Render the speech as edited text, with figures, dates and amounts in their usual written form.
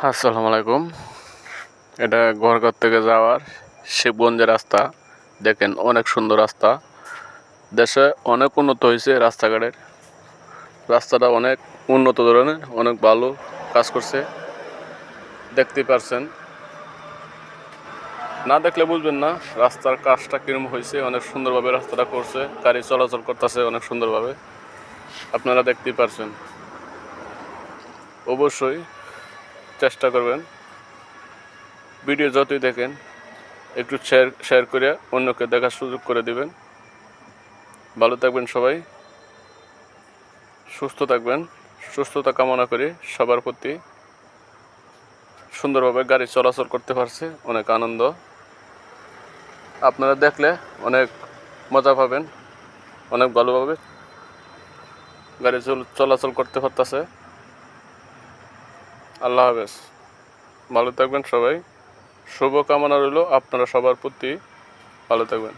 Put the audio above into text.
আসসালামু আলাইকুম। এটা ঘর থেকে যাওয়ার শিবগঞ্জের রাস্তা। দেখেন অনেক সুন্দর রাস্তা। দেশে অনেক উন্নত হয়েছে রাস্তাঘাটের। রাস্তাটা অনেক উন্নত ধরনের, অনেক ভালো কাজ করছে। দেখতেই পারছেন, না দেখলে বুঝবেন না রাস্তার কাজটা কিরম হয়েছে। অনেক সুন্দরভাবে রাস্তাটা করছে, গাড়ি চলাচল করতেছে অনেক সুন্দরভাবে। আপনারা দেখতেই পারছেন। অবশ্যই চেষ্টা করবেন, ভিডিও যতই দেখেন একটু শেয়ার করে অন্যকে দেখার সুযোগ করে দিবেন। ভালো থাকবেন সবাই, সুস্থ থাকবেন। সুস্থতা কামনা করি সবার প্রতি। সুন্দরভাবে গাড়ি চলাচল করতে পারছে, অনেক আনন্দ। আপনারা দেখলে অনেক মজা পাবেন, অনেক ভালোভাবে গাড়ি চলাচল করতে পারতেছে। আল্লাহ হাফেজ, ভালো থাকবেন সবাই। শুভ কামনা রইল আপনারা সবার প্রতি। ভালো থাকবেন।